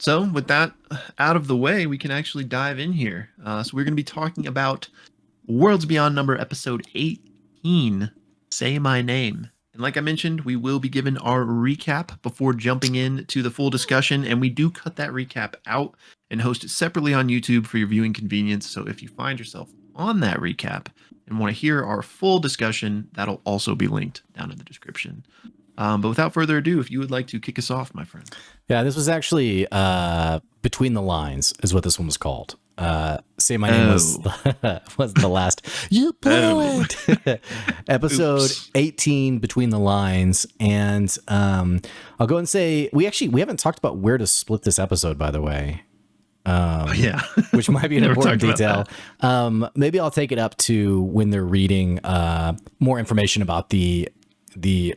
So, with that out of the way, we can actually dive in here. So, we're going to be talking about Worlds Beyond Number episode 18, Say My Name. And like I mentioned, we will be given our recap before jumping into the full discussion. And we do cut that recap out and host it separately on YouTube for your viewing convenience. So, if you find yourself on that recap and want to hear our full discussion, that'll also be linked down in the description. But without further ado, if you would like to kick us off, my friend. Yeah, this was actually Between the Lines is what this one was called. Say My Name was the last. You blew it. Episode 18, Between the Lines. And I'll go and say, we haven't talked about where to split this episode, by the way. Yeah. Which might be an important detail. Maybe I'll take it up to when they're reading more information about the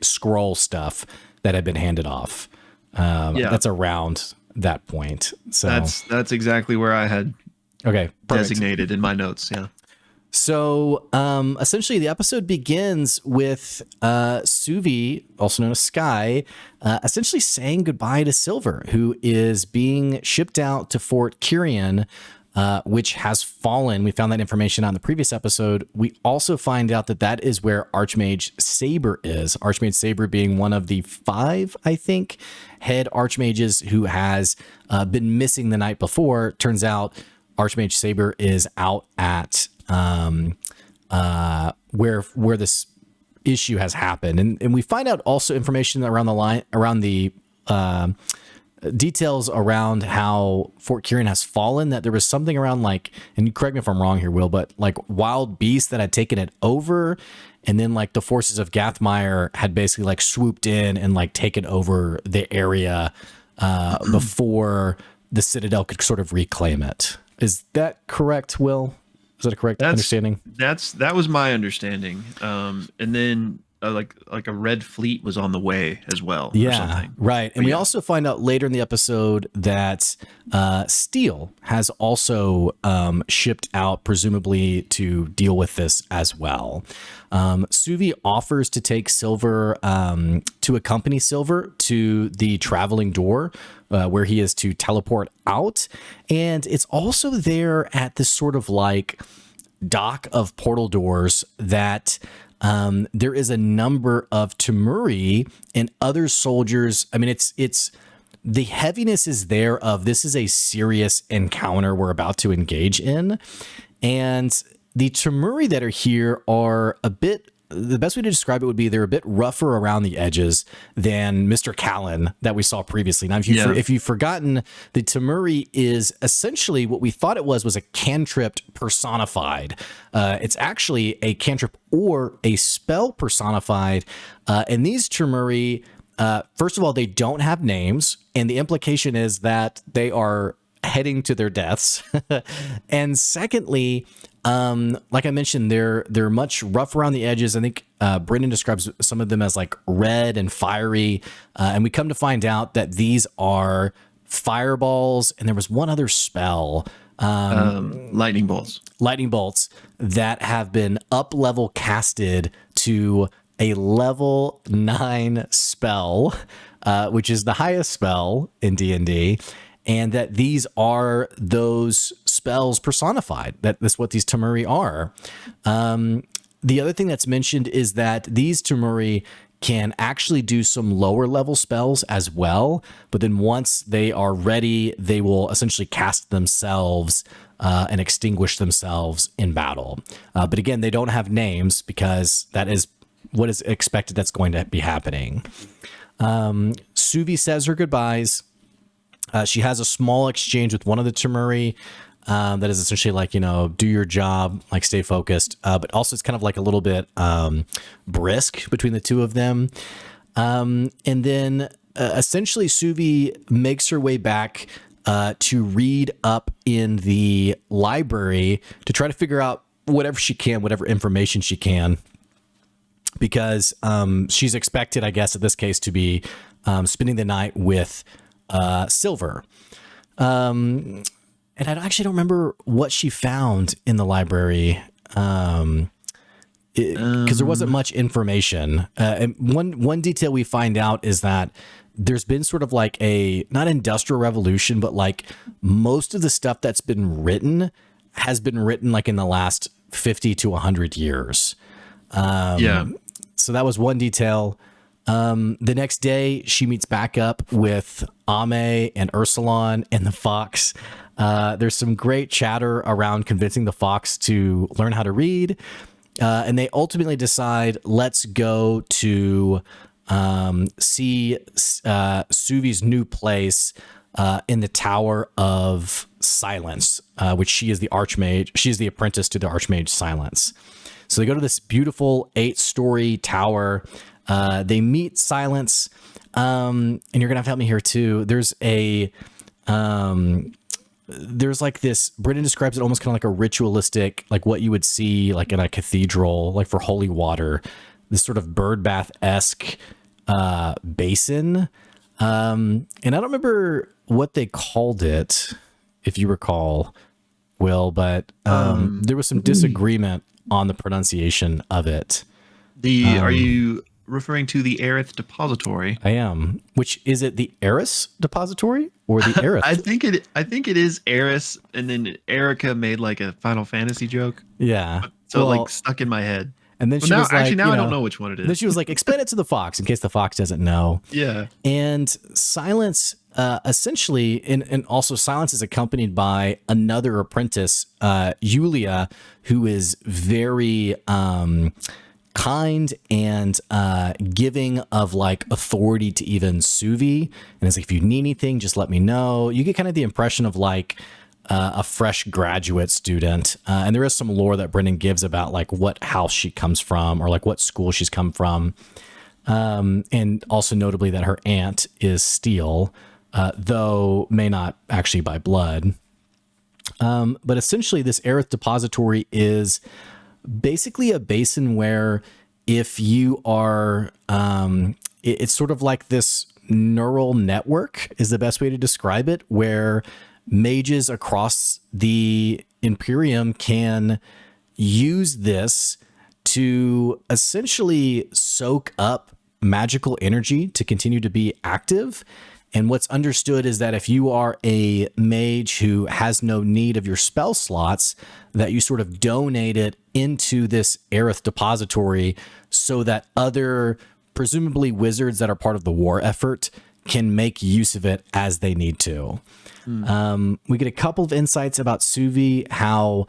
scroll stuff that had been handed off. That's around that point. So that's exactly where I had designated in my notes. Yeah. So essentially the episode begins with Suvi, also known as Sky, essentially saying goodbye to Silver, who is being shipped out to Fort Kyrian, which has fallen. We found that information out in the previous episode. We also find out that is where Archmage Saber is. Archmage Saber being one of the 5, I think, head Archmages who has been missing the night before. Turns out Archmage Saber is out at where this issue has happened. And we find out also information around the details around how Fort Kyrian has fallen, that there was something around and you correct me if I'm wrong here, Will, but wild beasts that had taken it over, and then the forces of Gathmire had basically swooped in and taken over the area before the Citadel could sort of reclaim it. Is that correct, Will? Is that a correct understanding? That was my understanding. And then like a red fleet was on the way as well. Yeah, or something. Right. And we also find out later in the episode that Steel has also shipped out, presumably to deal with this as well. Suvi offers to take Silver, to accompany Silver to the traveling door, where he is to teleport out. And it's also there at this sort of dock of portal doors that there is a number of Temuri and other soldiers. I mean, it's the heaviness is there of this is a serious encounter we're about to engage in. And the Temuri that are here are the best way to describe it would be they're a bit rougher around the edges than Mr. Callan that we saw previously. Now, if you've forgotten, the Temuri is essentially what we thought it was a cantrip personified. It's actually a cantrip or a spell personified. And these Temuri, first of all, they don't have names. And the implication is that they are heading to their deaths. And secondly, like I mentioned, they're much rough around the edges. I think Brennan describes some of them as red and fiery. And we come to find out that these are fireballs. And there was one other spell, lightning bolts that have been up level casted to a level 9 spell, which is the highest spell in D&D. And that these are those spells personified. That's what these Temuri are. The other thing that's mentioned is that these Temuri can actually do some lower level spells as well. But then once they are ready, they will essentially cast themselves and extinguish themselves in battle. But again, they don't have names because that is what is expected that's going to be happening. Suvi says her goodbyes. She has a small exchange with one of the Temuri that is essentially do your job, stay focused. But also it's kind of a little bit brisk between the two of them. And then essentially Suvi makes her way back to read up in the library to try to figure out whatever information she can. Because she's expected, I guess, in this case, to be spending the night with Silver. And I actually don't remember what she found in the library. Because there wasn't much information. And one detail we find out is that there's been sort of like a not industrial revolution, but like most of the stuff that's been written has been written like in the last 50 to 100 years. Yeah. So that was one detail. The next day, she meets back up with Ame and Ursulon and the fox. There's some great chatter around convincing the fox to learn how to read. And they ultimately decide, let's go to see Suvi's new place in the Tower of Silence, which she is the Archmage. She's the apprentice to the Archmage Silence. So they go to this beautiful 8-story tower. They meet Silence, and you're gonna have to help me here too. There's like this. Brennan describes it almost kind of like a ritualistic, like what you would see like in a cathedral, like for holy water. This sort of bird bath-esque basin, and I don't remember what they called it, if you recall, Will, but there was some disagreement on the pronunciation of it. Are you referring to the Aerith Depository? I am. Which is it, the Eris Depository or the Aerith? I think it is Eris, and then Erika made like a Final Fantasy joke. Yeah. So it like stuck in my head. And then Well, she now, was like, actually, now you I know, don't know which one it is. then she was like, explain it to the fox in case the fox doesn't know. Yeah. And Silence, essentially, and also Silence is accompanied by another apprentice, Yulia, who is very kind and giving of like authority to even Suvi. And it's like, if you need anything, just let me know. You get kind of the impression of like a fresh graduate student. And there is some lore that Brennan gives about like what house she comes from or like what school she's come from. And also notably that her aunt is Steel, though may not actually by blood. But essentially this Aerith Depository is basically a basin where if you are, it's sort of like this neural network is the best way to describe it, where mages across the Imperium can use this to essentially soak up magical energy to continue to be active. And what's understood is that if you are a mage who has no need of your spell slots, that you sort of donate it into this Aerith Depository so that other, presumably wizards that are part of the war effort, can make use of it as they need to. We get a couple of insights about Suvi, how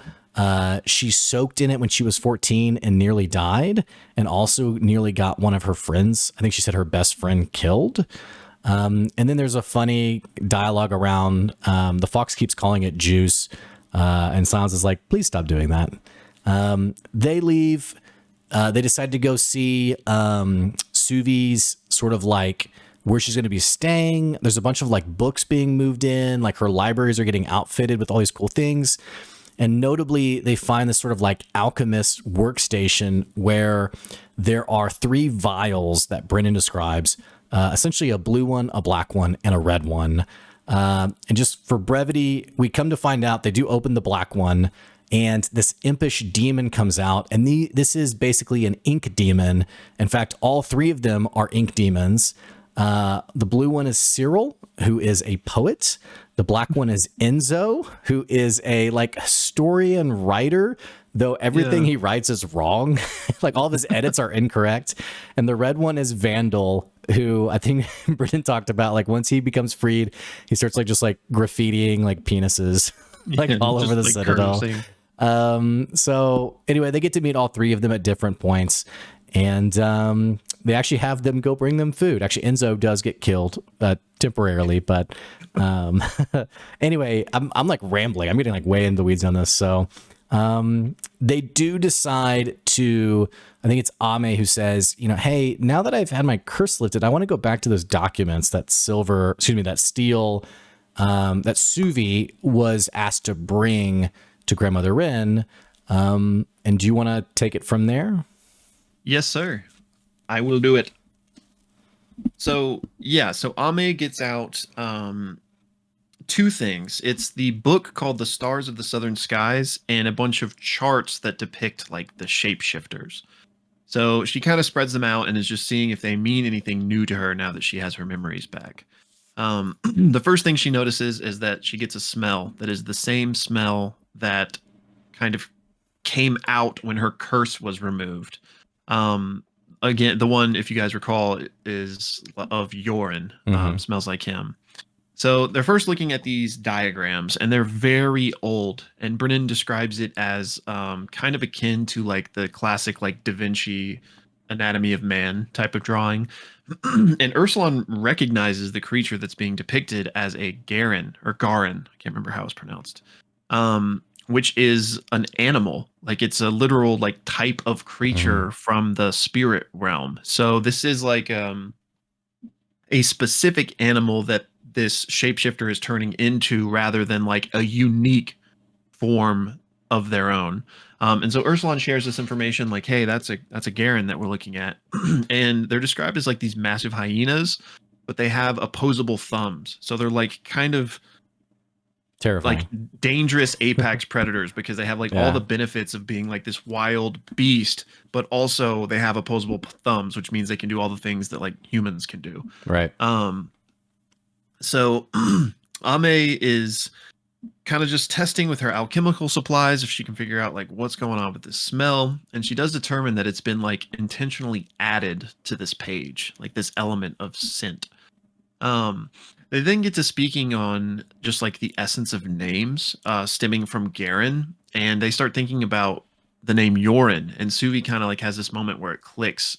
she soaked in it when she was 14 and nearly died, and also nearly got one of her friends, I think she said her best friend, killed. And then there's a funny dialogue around the fox keeps calling it juice, and Silence is like, please stop doing that. They leave. They decide to go see Suvi's sort of like where she's going to be staying. There's a bunch of like books being moved in, like her libraries are getting outfitted with all these cool things. And notably, they find this sort of like alchemist workstation where there are 3 vials that Brennan describes, essentially a blue one, a black one, and a red one. And just for brevity, we come to find out they do open the black one, and this impish demon comes out. And this is basically an ink demon. In fact, all 3 of them are ink demons. The blue one is Cyril, who is a poet. The black one is Enzo, who is a like historian writer, though everything he writes is wrong. Like all of his edits are incorrect. And the red one is Vandal, who I think Brennan talked about. Like once he becomes freed, he starts like just like graffitiing like penises like all over the Citadel. So anyway, they get to meet all 3 of them at different points. And they actually have them go bring them food. Actually, Enzo does get killed temporarily, but anyway, I'm like rambling. I'm getting like way into the weeds on this. So they do decide to, I think it's Ame who says, you know, hey, now that I've had my curse lifted, I want to go back to those documents that Steel, that Suvi was asked to bring to Grandmother Rin. And do you want to take it from there? Yes, sir. I will do it. So Ame gets out 2 things. It's the book called The Stars of the Southern Skies and a bunch of charts that depict like the shapeshifters. So she kind of spreads them out and is just seeing if they mean anything new to her now that she has her memories back. The first thing she notices is that she gets a smell that is the same smell that kind of came out when her curse was removed. Um, Again, the one, if you guys recall, is of Yorin. Hmm. Smells like him. So they're first looking at these diagrams, and they're very old. And Brennan describes it as kind of akin to like the classic like Da Vinci Anatomy of Man type of drawing. And Ursulon recognizes the creature that's being depicted as a Garen or Garin. I can't remember how it's pronounced. Which is an animal. Like it's a literal like type of Hmm. creature from the spirit realm. So this is like a specific animal that this shapeshifter is turning into rather than like a unique form of their own. And so Ursulon shares this information like, hey, that's a Garen that we're looking at. And they're described as like these massive hyenas, but they have opposable thumbs. So they're like kind of like Terrifying. dangerous apex predators because they have like all the Yeah. benefits of being like this wild beast, but also they have opposable thumbs, which means they can do all the things that like humans can do. Right. Um, so Ame is kind of just testing with her alchemical supplies if she can figure out like what's going on with this smell, and she does determine that it's been like intentionally added to this page, like this element of scent. Um, they then get to speaking on just like the essence of names, stemming from Garen, and they start thinking about the name Yorin, and Suvi kind of like has this moment where it clicks,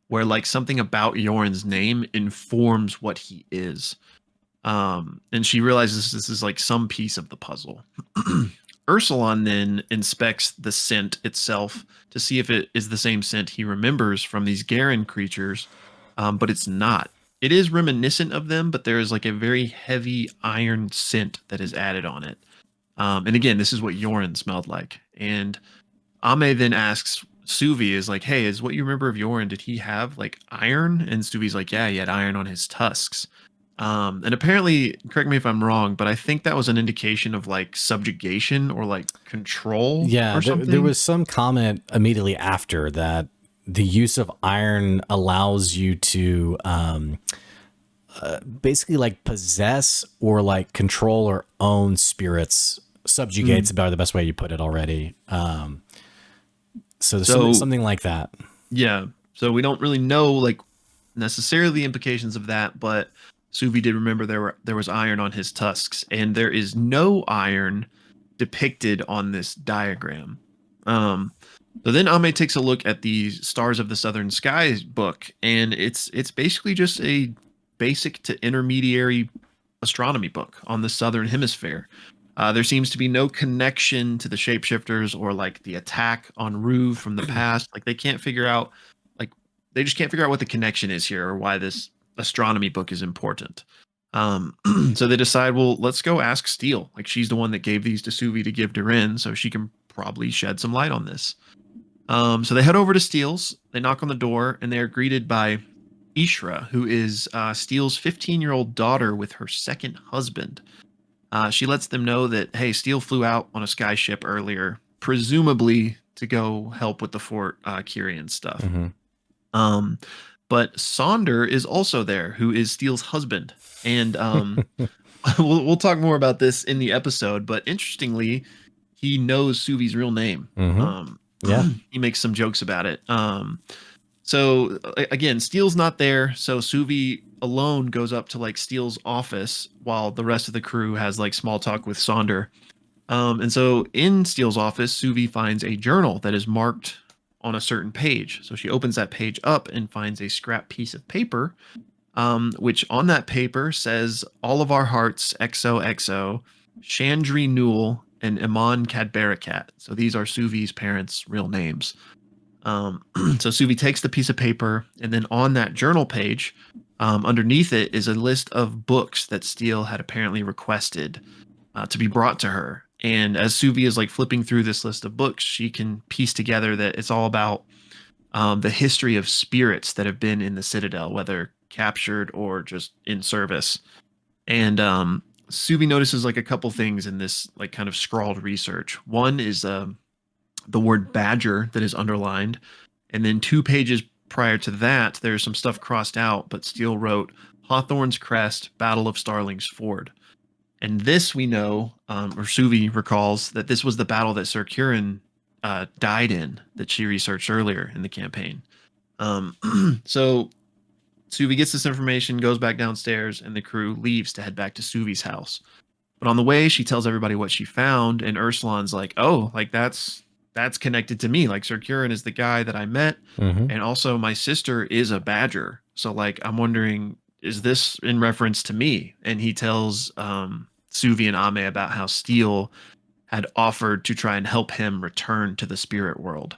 where like something about Yorin's name informs what he is. And she realizes this is like some piece of the puzzle. Ursulon then inspects the scent itself to see if it is the same scent he remembers from these Garen creatures, but it's not. It is reminiscent of them, but there is like a very heavy iron scent that is added on it. And again, this is what Yorin smelled like. And Ame then asks Suvi, is like, hey, is what you remember of Yorin, did he have like iron? And Suvi's like, yeah, he had iron on his tusks. And apparently, correct me if I'm wrong, but I think that was an indication of like subjugation or like control Yeah, or there something. was some comment immediately after that the use of iron allows you to basically like possess or like control or own spirits. Subjugate's Mm. about the best way you put it already. So there's So something like that. yeah, so we don't really know like necessarily the implications of that, but Suvi did remember there was iron on his tusks, and there is no iron depicted on this diagram. Um, so then Ame takes a look at the Stars of the Southern Skies book, and it's basically just a basic to intermediary astronomy book on the southern hemisphere. There seems to be no connection to the shapeshifters or like the attack on Rue from the past. Like they can't figure out, like they just can't figure out what the connection is here or why this astronomy book is important. Um, so they decide, well, let's go ask Steele. Like she's the one that gave these to Suvi to give to Rin, so she can probably shed some light on this. So they head over to Steele's. They knock on the door, and they are greeted by Ishra, who is Steele's 15-year-old daughter with her second husband. She lets them know that, hey, Steele flew out on a skyship earlier, presumably to go help with the Fort Kyrian stuff. Hmm. Um, but Sonder is also there, who is Steele's husband. And we'll talk more about this in the episode. But interestingly, he knows Suvi's real name. Hmm. Yeah. He makes some jokes about it. So again, Steele's not there, so Suvi alone goes up to like Steele's office while the rest of the crew has like small talk with Sonder. And so in Steele's office, Suvi finds a journal that is marked on a certain page. So she opens that page up and finds a scrap piece of paper, which on that paper says "All of our hearts, XOXO, Chandri Newell and Iman Kadbarakat." So these are Suvi's parents' real names. So Suvi takes the piece of paper, and then on that journal page, underneath it is a list of books that Steele had apparently requested to be brought to her. And as Suvi is like flipping through this list of books, she can piece together that it's all about the history of spirits that have been in the Citadel, whether captured or just in service. And Suvi notices like a couple things in this like kind of scrawled research. One is the word badger that is underlined, And then 2 pages prior to that, there's some stuff crossed out, but Steele wrote Hawthorne's Crest, Battle of Starling's Ford. And this we know, or Suvi recalls, that this was the battle that Sir Curran died in, that she researched earlier in the campaign. So Suvi gets this information, goes back downstairs, and the crew leaves to head back to Suvi's house. But on the way, she tells everybody what she found, and Ursulon's like, "Oh, like that's connected to me. Like Sir Curran is the guy that I met, Mm-hmm. and also my sister is a badger. So like I'm wondering, is this in reference to me?" And he tells Suvi and Ame about how Steele had offered to try and help him return to the spirit world.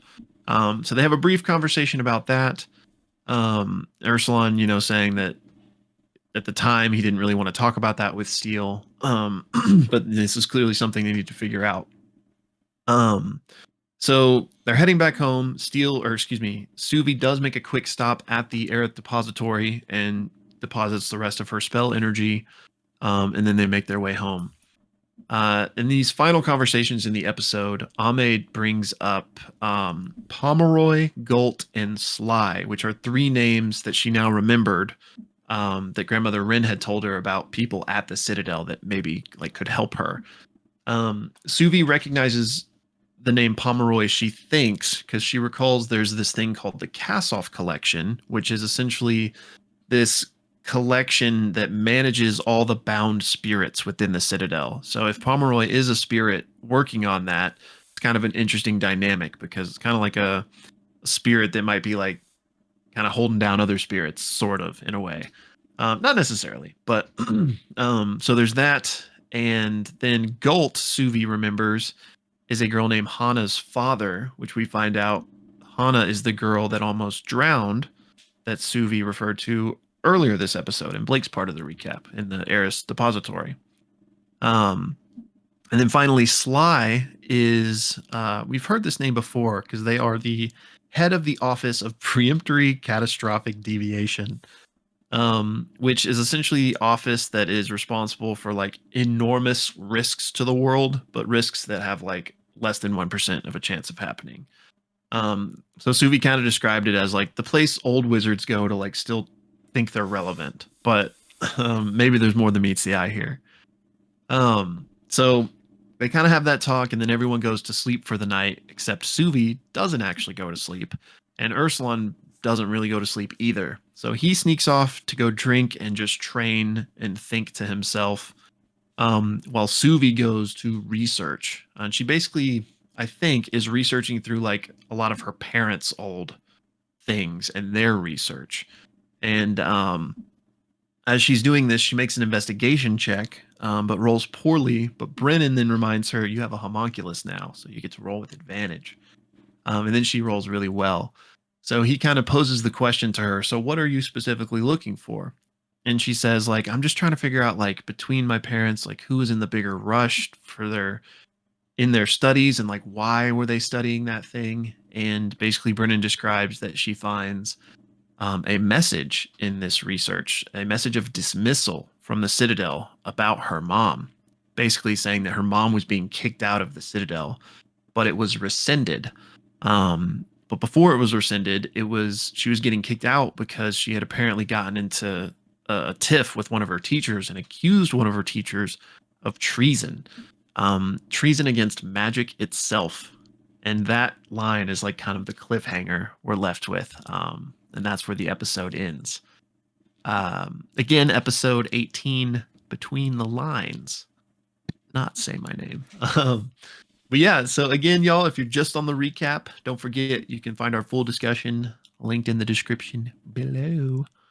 So they have a brief conversation about that. Ursulon, saying that at the time he didn't really want to talk about that with Steele, but this is clearly something they need to figure out. Um, so they're heading back home. Suvi does make a quick stop at the Aerith depository and deposits the rest of her spell energy, and then they make their way home. In these final conversations in the episode, Ahmed brings up Pomeroy, Gult, and Sly, which are 3 names that she now remembered, that grandmother Rin had told her about people at the Citadel that maybe like could help her. Suvi recognizes the name Pomeroy, she thinks, because she recalls there's this thing called the Kassoff collection, which is essentially this collection that manages all the bound spirits within the Citadel. So if Pomeroy is a spirit working on that, it's kind of an interesting dynamic, because it's kind of like a spirit that might be like kind of holding down other spirits, sort of, in a way. Not necessarily, but so there's that. And then Gult, Suvi remembers, is a girl named Hana's father, which we find out Hana is the girl that almost drowned that Suvi referred to earlier this episode in Blake's part of the recap in the Eris depository. And then finally, Sly is, we've heard this name before because they are the head of the Office of Preemptory Catastrophic Deviation, which is essentially the office that is responsible for like enormous risks to the world, but risks that have like less than 1% of a chance of happening. So Suvi kind of described it as like the place old wizards go to like still think they're relevant, but maybe there's more than meets the eye here. So they kind of have that talk, and then everyone goes to sleep for the night, except Suvi doesn't actually go to sleep, and Ursulon doesn't really go to sleep either. So he sneaks off to go drink and just train and think to himself, while Suvi goes to research. And she basically, I think, is researching through like a lot of her parents' old things and their research. And as she's doing this, she makes an investigation check, but rolls poorly. But Brennan then reminds her, "You have a homunculus now, so you get to roll with advantage." And then she rolls really well. So he kind of poses the question to her, "So what are you specifically looking for?" And she says, like, "I'm just trying to figure out, like, between my parents, like, who is in the bigger rush for in their studies, and like why were they studying that thing." And basically Brennan describes that she finds a message in this research, a message of dismissal from the Citadel about her mom, basically saying that her mom was being kicked out of the Citadel, but it was rescinded. But before it was rescinded, she was getting kicked out because she had apparently gotten into a tiff with one of her teachers and accused one of her teachers of treason, treason against magic itself. And that line is like kind of the cliffhanger we're left with. And that's where the episode ends. Again, episode 18, Between the Lines. Not Say My Name. But yeah, so again, y'all, if you're just on the recap, don't forget you can find our full discussion linked in the description below.